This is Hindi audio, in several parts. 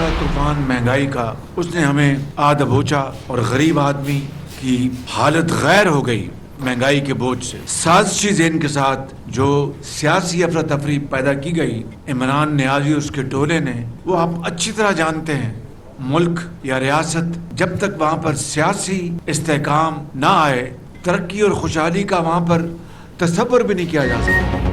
वाला तूफान महंगाई का, उसने हमें आध दबोचा और गरीब आदमी की हालत गैर हो गई महंगाई के बोझ से। साजिशी ज़हन के साथ जो सियासी अफरा तफरी पैदा की गई इमरान नियाज़ी और उसके टोले ने, वो आप अच्छी तरह जानते हैं। मुल्क या रियासत जब तक वहाँ पर सियासी इस्तेहकाम ना आए, तरक्की और खुशहाली का वहाँ पर तसव्वुर भी नहीं किया जा सकता।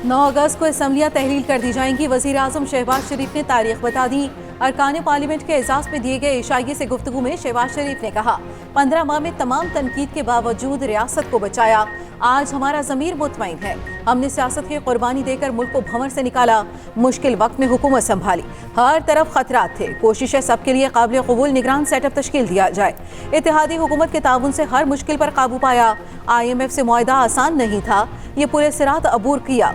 9 अगस्त को असम्बलियाँ तहलील कर दी जाएंगी। वज़ीर आज़म शहबाज शरीफ ने तारीख बता दी। अरकान पार्लियामेंट के एजाज़ में दिए गए इशाइये से गुफ्तगू में शहबाज शरीफ ने कहा, 15 माह में तमाम तनकीद के बावजूद रियासत को बचाया। आज हमारा ज़मीर मुतमईन है। हमने सियासत की कुर्बानी देकर मुल्क को भंवर से निकाला, मुश्किल वक्त में हुकूमत संभाली। हर तरफ खतरात थे। कोशिश है सबके लिए काबिल कबूल निगरान सेटअप तश्कील दिया जाए। इत्तेहादी हुकूमत के ताउन से हर मुश्किल पर काबू पाया। IMF से मुआहदा आसान नहीं था, ये पूरे सिरात अबूर किया।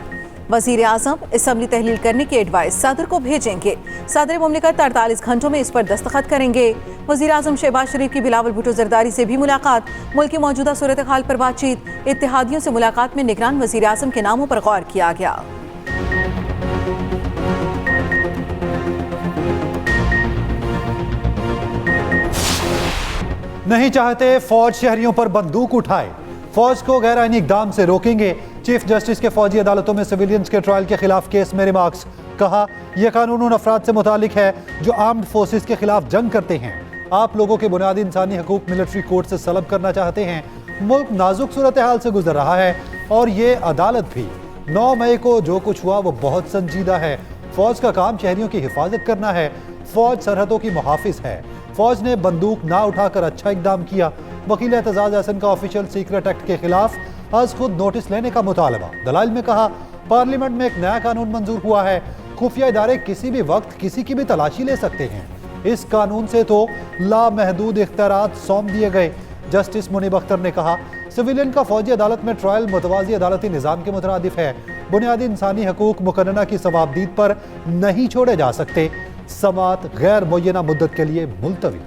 वज़ीर आज़म असम्बली तहलील करने की एडवाइस सदर को भेजेंगे। सदर मुमलिकत 48 घंटों में इस पर दस्तखत करेंगे। वज़ीर आज़म शहबाज शरीफ की बिलावल भुट्टो जरदारी से भी मुलाकात, मुल्क की मौजूदा सूरत हाल पर बातचीत। इत्तेहादियों से मुलाकात में निगरान वज़ीर आज़म के नामों पर गौर किया गया। नहीं चाहते फौज शहरियों पर बंदूक उठाए, फौज को गैर आईनी इक़दाम से रोकेंगे। चीफ जस्टिस के फौजी अदालतों में सिविलियंस के ट्रायल के खिलाफ केस में रिमार्क्स। कहा, यह कानून उन अफराद से मुतालिक है जो आर्म्ड फोर्सेस के खिलाफ जंग करते हैं। आप लोगों के बुनियादी इंसानी हकूक मिलिट्री कोर्ट से सलब करना चाहते हैं। मुल्क नाजुक सूरत हाल से गुजर रहा है और ये अदालत भी। 9 मई को जो कुछ हुआ वो बहुत संजीदा है। फौज का काम शहरियों की हिफाजत करना है। फौज सरहदों की मुहाफिज है। फौज ने बंदूक ना उठाकर अच्छा इकदाम किया। वकील एतजाज हसन का ऑफिशियल सीक्रेट एक्ट के खिलाफ आज खुद नोटिस लेने का मुतालबा। दलाइल में कहा, पार्लियामेंट में एक नया कानून मंजूर हुआ है, खुफिया इदारे किसी भी वक्त किसी की भी तलाशी ले सकते हैं। इस कानून से तो लामहदूद इख्तियारात सौंप दिए गए। जस्टिस मुनीब अख्तर ने कहा, सिविलियन का फौजी अदालत में ट्रायल मुतवाज़ी अदालती निज़ाम के मुतरादिफ है। बुनियादी इंसानी हकूक मुकन्नना की सवाबदीद पर नहीं छोड़े जा सकते। समात गैर मुय्यना मुद्दत के लिए मुलतवी।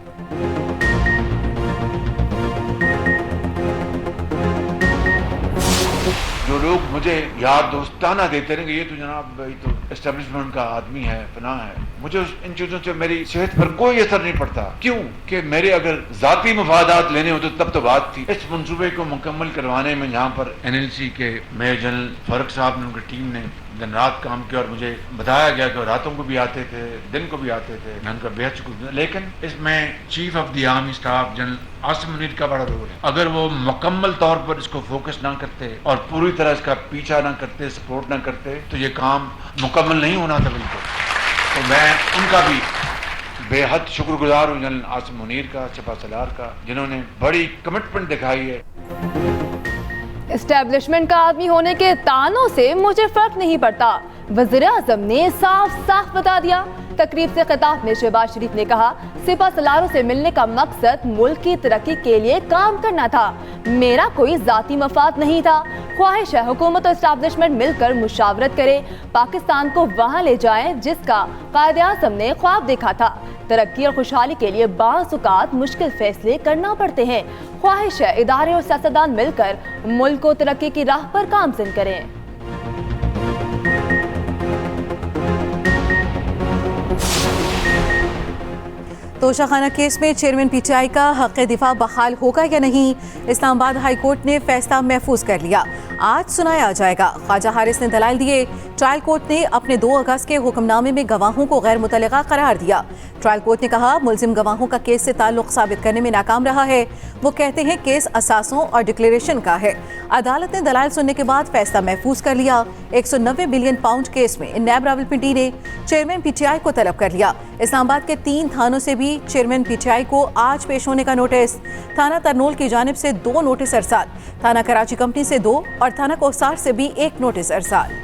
जो लोग मुझे याद दोस्ताना देते रहेंगे, ये तो जनाब भाई तो एस्टेब्लिशमेंट का आदमी है, फना है, मुझे इन चीजों से मेरी सेहत पर कोई असर नहीं पड़ता। क्यों कि मेरे अगर जाती मफादात लेने होते तब तो बात थी। इस मंसूबे को मुकम्मल करवाने में यहाँ पर NLC के मेजर जनरल फारूक साहब ने, उनकी टीम ने दिन रात काम किया और मुझे बताया गया कि रातों को भी आते थे, दिन को भी आते थे। मैं उनका बेहद शुक्र। लेकिन इसमें chief of the army staff general Asim Munir का बड़ा रोल है। अगर वो मुकम्मल तौर पर इसको फोकस ना करते और पूरी तरह इसका पीछा ना करते, सपोर्ट ना करते, तो ये काम मुकम्मल नहीं होना था बिल्कुल। तो मैं उनका भी बेहद शुक्रगुजार हूँ, जनरल आसिम मुनीर का, सिपा सलार का, जिन्होंने बड़ी कमिटमेंट दिखाई है। एस्टेब्लिशमेंट का आदमी होने के तानों से मुझे फर्क नहीं पड़ता, वज़ीर आज़म ने साफ साफ बता दिया। तकरीब से खिताब में शहबाज शरीफ ने कहा, सिपा सलारों से मिलने का मकसद मुल्क की तरक्की के लिए काम करना था। मेरा कोई जाती मफाद नहीं था। ख्वाहिश है हुकूमत और एस्टेब्लिशमेंट मिलकर मुशावरत करे, पाकिस्तान को वहाँ ले जाएं जिसका कायदे आज़म ने ख्वाब देखा था। तरक्की और खुशहाली के लिए बाज़-औक़ात मुश्किल फैसले करना पड़ते हैं। ख्वाहिश है इदारे और सियासतदान मिलकर मुल्क को तरक्की की राह पर गामज़न करें। तोशाखाना केस में चेयरमैन PTI का हक़ दिफा बहाल होगा या नहीं, इस्लामाबाद हाई कोर्ट ने फैसला महफूज कर लिया। आज सुनाया जाएगा। ख्वाजा हारिस ने दलाइल दिए। ट्रायल कोर्ट ने अपने 2 अगस्त के हुक्मनामे में गवाहों को गैर मुतलका करार दिया। ट्रायल कोर्ट ने कहा, मुलजिम गवाहों का केस से ताल्लुक साबित करने में नाकाम रहा है। वो कहते हैं केस असासों और डिक्लेरेशन का है। अदालत ने दलाइल सुनने के बाद फैसला महफूज कर लिया। 190 बिलियन पाउंड केस में नैब रावलपिंडी ने चेयरमैन PTI को तलब कर लिया। इस्लामाबाद के 3 थानों से भी चेयरमैन PTI को आज पेश होने का नोटिस। थाना तरनोल की जानिब से 2 नोटिस अरसाल, थाना कराची कंपनी से 2 और थाना कोसार से भी 1 नोटिस अरसाल।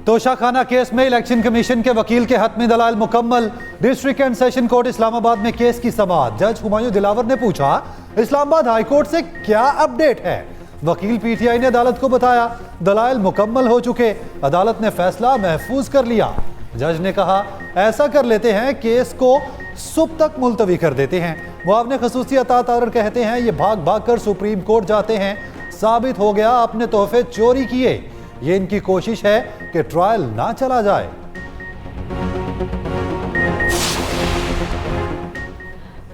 तोशाखाना केस में इलेक्शन कमीशन के वकील के हतमी दलाइल मुकम्मल। District and session court Islamabad में केस की समाअत। जज हुमायूं दिलावर ने पूछा, इस्लामाबाद हाई कोर्ट से क्या अपडेट है। वकील PTI ने अदालत को बताया, दलाइल मुकम्मल हो चुके, अदालत ने फैसला महफूज कर लिया। जज ने कहा, ऐसा कर लेते हैं, केस को सुबह तक मुलतवी कर देते हैं। मुआवने खसूसी अता तारर कहते हैं ये भाग भाग कर सुप्रीम कोर्ट जाते हैं, साबित हो गया अपने तोहफे चोरी किए। ये इनकी कोशिश है कि ट्रायल ना चला जाए।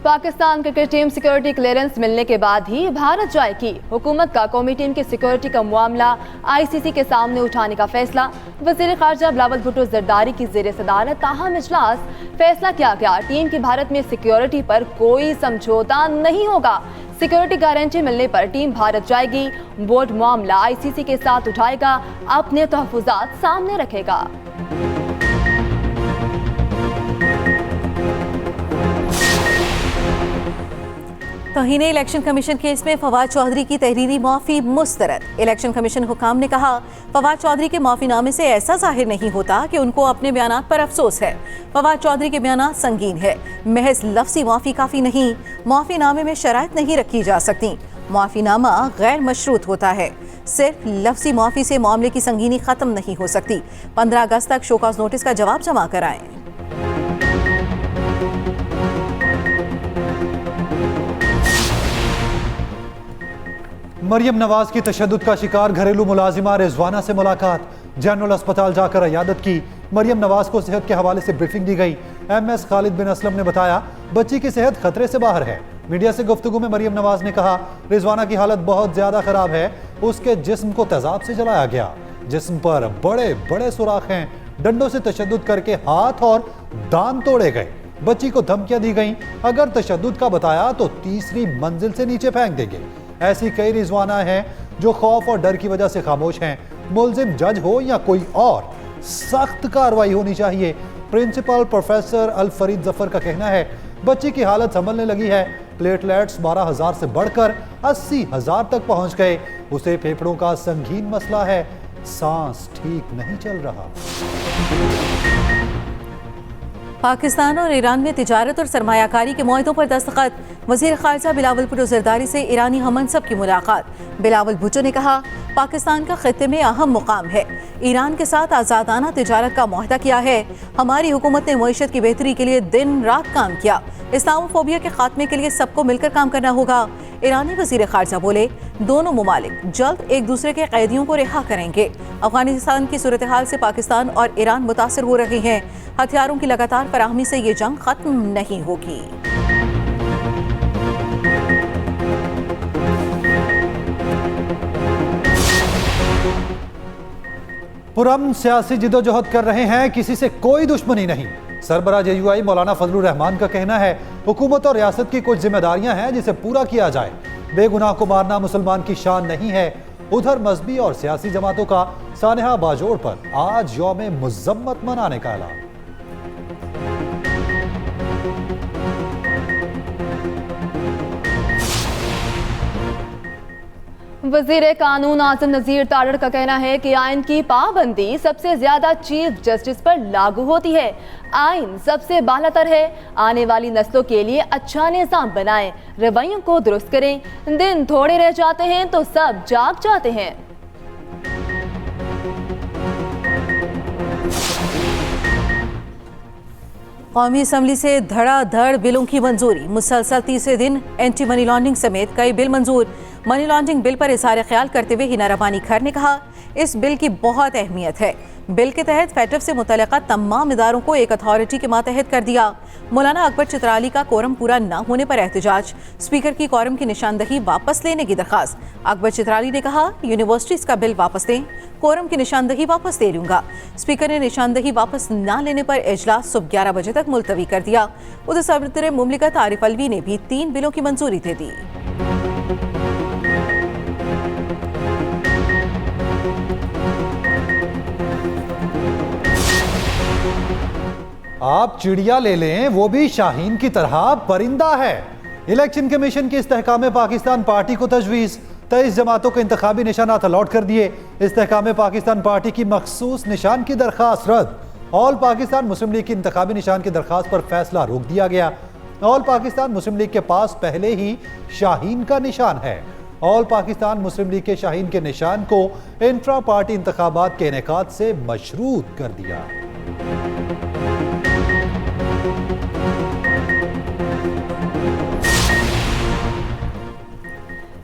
Pakistan cricket team security clearance मिलने के बाद ही भारत जाएगी। हुकूमत का कौमी टीम की सिक्योरिटी का मामला आईसीसी के सामने उठाने का फैसला। वज़ीर ख़ारजा बिलावल भुट्टो ज़रदारी की ज़ेर सदारत ताहम इजलास। फैसला किया गया, टीम की भारत में सिक्योरिटी पर कोई समझौता नहीं होगा। सिक्योरिटी गारंटी मिलने पर टीम भारत जाएगी। बोर्ड मामला आईसीसी के साथ उठाएगा, अपने तहफ़्फ़ुज़ात सामने रखेगा। तौहीन इलेक्शन कमीशन केस में फवाद चौधरी की तहरीरी माफ़ी मुस्तरद। इलेक्शन कमीशन हुकाम ने कहा, फवाद चौधरी के माफ़ीनामे से ऐसा जाहिर नहीं होता कि उनको अपने बयानात पर अफसोस है। फवाद चौधरी के बयानात संगीन है, महज लफ्ज़ी माफ़ी काफ़ी नहीं, माफ़ीनामे में शराइत नहीं रखी जा सकती। माफ़ीनामा गैर मशरूत होता है। सिर्फ लफ्ज़ी माफ़ी से मामले की संगीनी ख़त्म नहीं हो सकती। 15 अगस्त तक शोकॉज नोटिस का जवाब जमा कराएं। मरियम नवाज की तशद्दुद का शिकार घरेलू मुलाजिमा रिजवाना से मुलाकात। जनरल अस्पताल जाकर अयादत की। मरियम नवाज को सेहत के हवाले से ब्रीफिंग दी गई। MS खालिद बिन असलम ने बताया, बच्ची की सेहत खतरे से बाहर है। मीडिया से गुफ्तगू में मरियम नवाज ने कहा, रिजवाना की हालत बहुत ज्यादा खराब है। उसके जिस्म को तेजाब से जलाया गया। जिस्म पर बड़े बड़े सुराख हैं। डंडों से तशद्दुद करके हाथ और दांत तोड़े गए। बच्ची को धमकियां दी गई, अगर तशद्दुद का बताया तो तीसरी मंजिल से नीचे फेंक देंगे। ऐसी कई रिजवाना हैं जो खौफ और डर की वजह से खामोश हैं। मुल्जिम जज हो या कोई और, सख्त कार्रवाई होनी चाहिए। प्रिंसिपल प्रोफेसर अल फरीद जफर का कहना है, बच्ची की हालत संभलने लगी है। प्लेटलेट्स 12,000 से बढ़कर 80,000 तक पहुंच गए। उसे फेफड़ों का संगीन मसला है, सांस ठीक नहीं चल रहा। पाकिस्तान और ईरान में तिजारत और सरमायाकारी के मुआहदों पर दस्तखत। वज़ीर ख़ारजा बिलावल भुट्टो ज़रदारी से ईरानी हममनसब की मुलाकात। बिलावल भुट्टो ने कहा, पाकिस्तान का खित्ते में अहम मुकाम है। ईरान के साथ आज़ादाना तिजारत का मुआहदा किया है। हमारी हुकूमत ने मईशत की बेहतरी के लिए दिन रात काम किया। इस्लामोफोबिया के खात्मे के लिए सबको मिलकर काम करना होगा। ईरानी वज़ीर ख़ारजा बोले, दोनों मुमालिक जल्द एक दूसरे के कैदियों को रिहा करेंगे। अफगानिस्तान की सूरत हाल से पाकिस्तान और ईरान मुतासर हो रहे हैं। हथियारों की लगातार फराहमी से ये जंग खत्म नहीं होगी। पुरअमन सियासी जिदोजहद कर रहे हैं, किसी से कोई दुश्मनी नहीं। सरबराह JUI मौलाना फजलुर रहमान का कहना है, हुकूमत और रियासत की कुछ जिम्मेदारियां हैं जिसे पूरा किया जाए। बेगुनाह को मारना मुसलमान की शान नहीं है। उधर मजहबी और सियासी जमातों का सानहा बाजोड़ पर आज यौम मुज़म्मत मनाने का ऐलान। वज़ीर कानून आज़म नज़ीर तारड़ का कहना है कि आइन की पाबंदी सबसे ज्यादा चीफ जस्टिस पर लागू होती है। आइन सबसे बालातर है। आने वाली नस्लों के लिए अच्छा निज़ाम बनाएं, रवैयों को दुरुस्त करें। दिन थोड़े रह जाते हैं तो सब जाग जाते हैं। कौमी असम्बली से धड़ाधड़ बिलों की मंजूरी। मुसलसल तीसरे दिन एंटी मनी लॉन्ड्रिंग समेत कई बिल मंजूर। मनी लॉन्ड्रिंग बिल पर इज़हार ख्याल करते हुए हिना रब्बानी खैर ने कहा, इस बिल की बहुत अहमियत है। बिल के तहत फैटफ से मुतल्लिका तमाम इदारों को एक अथॉरिटी के मातहत कर दिया। मौलाना अकबर चित्राली का कोरम पूरा न होने पर एहतजाज। स्पीकर की कोरम की निशानदही वापस लेने की दरखास्त। अकबर चित्राली ने कहा, यूनिवर्सिटीज का बिल वापस दें, कोरम की निशानदही वापस दे लूंगा। स्पीकर ने निशानदही वापस न लेने पर इजलास सुबह 11 बजे तक मुलतवी कर दिया। उधर सदर मुमलिकत आरिफ अलवी ने भी 3 बिलों की मंजूरी दे दी। आप चिड़िया ले लें, वो भी शाहीन की तरह परिंदा है। इलेक्शन कमीशन की इस्तेहकाम पाकिस्तान पार्टी को तजवीज़। 23 जमातों के इंतखाबी निशानात अलॉट कर दिए। इस्तेहकाम पाकिस्तान पार्टी की मखसूस निशान की दरख्वास्त रद्द। ऑल पाकिस्तान मुस्लिम लीग की इंतखाबी निशान की दरख्वास्त पर फैसला रोक दिया गया। ऑल पाकिस्तान मुस्लिम लीग के पास पहले ही शाहीन का निशान है। ऑल पाकिस्तान मुस्लिम लीग के शाहीन के निशान को इंट्रा पार्टी इंतखाबात के इनेकाद से मशरूत कर दिया।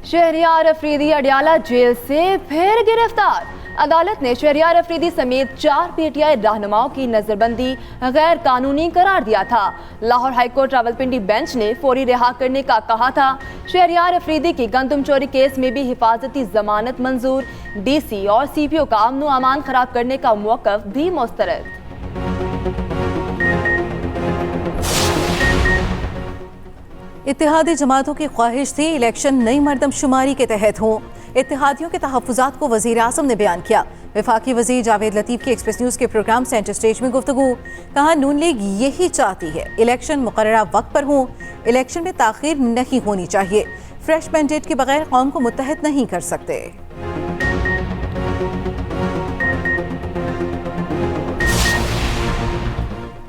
शहरियार अफरीदी अडियाला जेल से फिर गिरफ्तार। अदालत ने शहरियार अफरीदी समेत 4 पीटीआई रहनुमाओं की नजरबंदी गैर कानूनी करार दिया था। लाहौर हाईकोर्ट रावलपिंडी बेंच ने फौरी रिहा करने का कहा था। शहरियार अफरीदी की गंदम चोरी केस में भी हिफाजती जमानत मंजूर। डीसी और सीपीओ का अमन व अमान खराब करने का मौक़िफ़ भी मुस्तरद। इत्तेहादी जमातों की ख्वाहिश थी इलेक्शन नई मरदमशुमारी के तहत हों। इत्तेहादियों के तहफ़्फ़ुज़ात को वज़ीर आज़म ने बयान किया। वफाकी वज़ीर जावेद लतीफ़ की एक्सप्रेस न्यूज़ के प्रोग्राम सेंटर स्टेज में गुफ्तगू। कहा, नून लीग यही चाहती है इलेक्शन मुकर्ररा वक्त पर हों, इलेक्शन में ताख़ीर नहीं होनी चाहिए। फ्रेश मैंडेट के बगैर कौम को मुत्तहद नहीं कर सकते।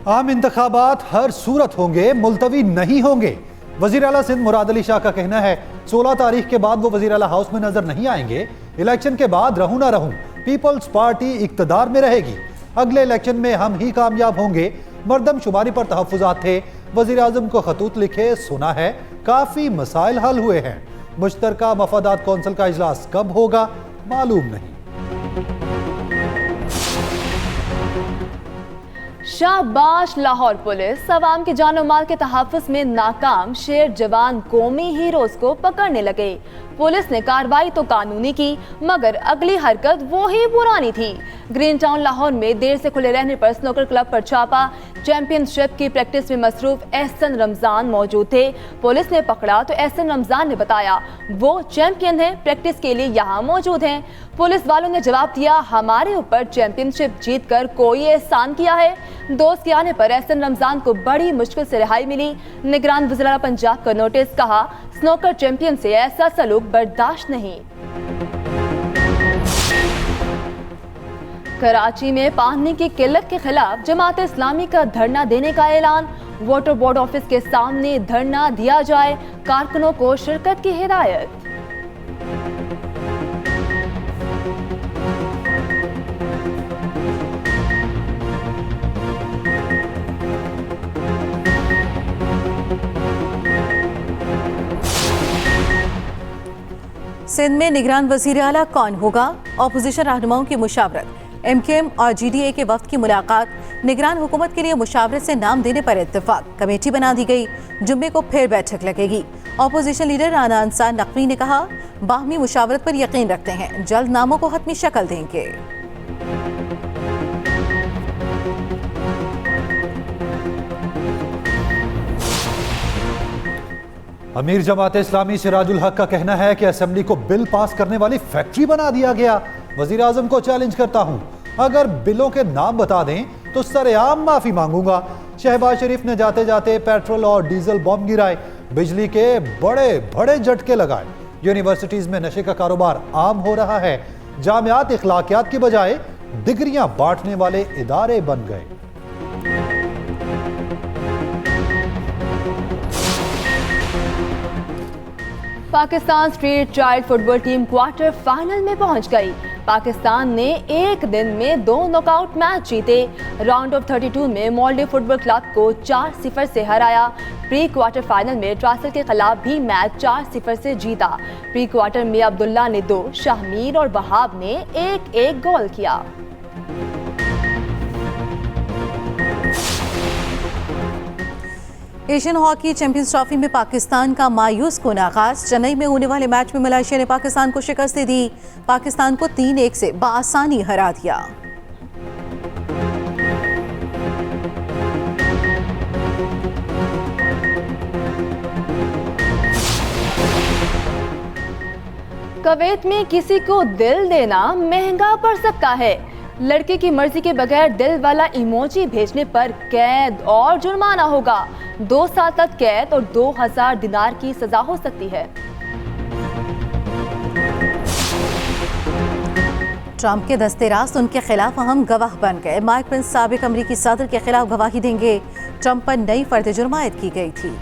आम इंतखाबात हर सूरत होंगे, मुलतवी नहीं होंगे। वज़ीर आला सिंध मुराद अली शाह का कहना है 16 तारीख के बाद वो वज़ीर आला हाउस में नजर नहीं आएंगे। इलेक्शन के बाद रहूं ना रहूं, पीपल्स पार्टी इक्तदार में रहेगी। अगले इलेक्शन में हम ही कामयाब होंगे। मरदमशुमारी पर तहफ़्फ़ुज़ात थे, वज़ीर आज़म को खतूत लिखे, सुना है काफ़ी मसाइल हल हुए हैं। मुश्तरका मफादात कौंसिल का इजलास कब होगा मालूम नहीं। शाबाश लाहौर पुलिस, अवाम के जान और माल के तहफ़्फ़ुज़ में नाकाम शेर जवान कौमी हीरोज़ को पकड़ने लगे। पुलिस ने कार्रवाई तो कानूनी की, मगर अगली हरकत वो ही पुरानी थी। ग्रीन टाउन लाहौर में देर से खुले रहने पर स्नूकर क्लब पर छापा। चैंपियनशिप की प्रैक्टिस में मसरूफ एहसन रमजान मौजूद थे। पुलिस ने पकड़ा तो एहसन रमजान ने बताया वो चैंपियन है, प्रैक्टिस के लिए यहाँ मौजूद हैं। पुलिस वालों ने जवाब दिया, हमारे ऊपर चैंपियनशिप जीत कर कोई एहसान किया है। दोस्त के आने पर एहसन रमजान को बड़ी मुश्किल से रिहाई मिली। निगरान वज़ीर पंजाब का नोटिस, कहा स्नूकर चैंपियन से ऐसा सलूक बर्दाश्त नहीं। कराची में पानी की किल्लत के खिलाफ जमात इस्लामी का धरना देने का ऐलान। वाटर बोर्ड ऑफिस के सामने धरना दिया जाए, कारकुनों को शिरकत की हिदायत। सिंध में निगरान वज़ीर आला कौन होगा? अपोजिशन रहनुमाओं की मुशावरत। MKM और GDA के वफ्द की मुलाकात। निगरान हुकूमत के लिए मुशावरत से नाम देने पर इत्तेफाक। कमेटी बना दी गई। जुम्मे को फिर बैठक लगेगी। अपोजिशन लीडर राना अंसार नकवी ने कहा, बाहमी मुशावरत पर यकीन रखते हैं, जल्द नामों को हतमी शक्ल देंगे। अमीर जमात इस्लामी सिराजुल हक का कहना है कि असेंबली को बिल पास करने वाली फैक्ट्री बना दिया गया। वजीर आजम को चैलेंज करता हूं, अगर बिलों के नाम बता दें तो सरेआम माफी मांगूंगा। शहबाज शरीफ ने जाते जाते पेट्रोल और डीजल बम गिराए, बिजली के बड़े बड़े झटके लगाए। यूनिवर्सिटीज में नशे का कारोबार आम हो रहा है। जामियात इखलाकियात की बजाय डिग्रियां बांटने वाले इदारे बन गए। Pakistan street child football team quarter final में पहुंच गई। पाकिस्तान ने एक दिन में 2 नॉकआउट मैच जीते। राउंड ऑफ 32 में मालदीव फुटबॉल क्लब को 4-0 से हराया। प्री क्वार्टर फाइनल में ट्रासल के खिलाफ भी मैच 4-0 से जीता। प्री क्वार्टर में अब्दुल्ला ने 2, शाहमीर और वहाब ने 1-1 गोल किया। एशियन हॉकी चैंपियंस ट्रॉफी में पाकिस्तान का मायूस कुन आगाज। चेन्नई में होने वाले मैच में मलेशिया ने पाकिस्तान को शिकस्त दे दी। पाकिस्तान को 3-1 से बआसानी हरा दिया। कुवैत में किसी को दिल देना महंगा पड़ सकता है। लड़के की मर्जी के बगैर दिल वाला इमोजी भेजने पर कैद और जुर्माना होगा। 2 साल तक कैद और 2000 दिनार की सजा हो सकती है। ट्रंप के दस्ते रास्त उनके खिलाफ अहम गवाह बन गए। माइक पेंस साबिक अमरीकी सदर के खिलाफ गवाही देंगे। ट्रंप पर नई फर्द जुर्मायत की गई थी।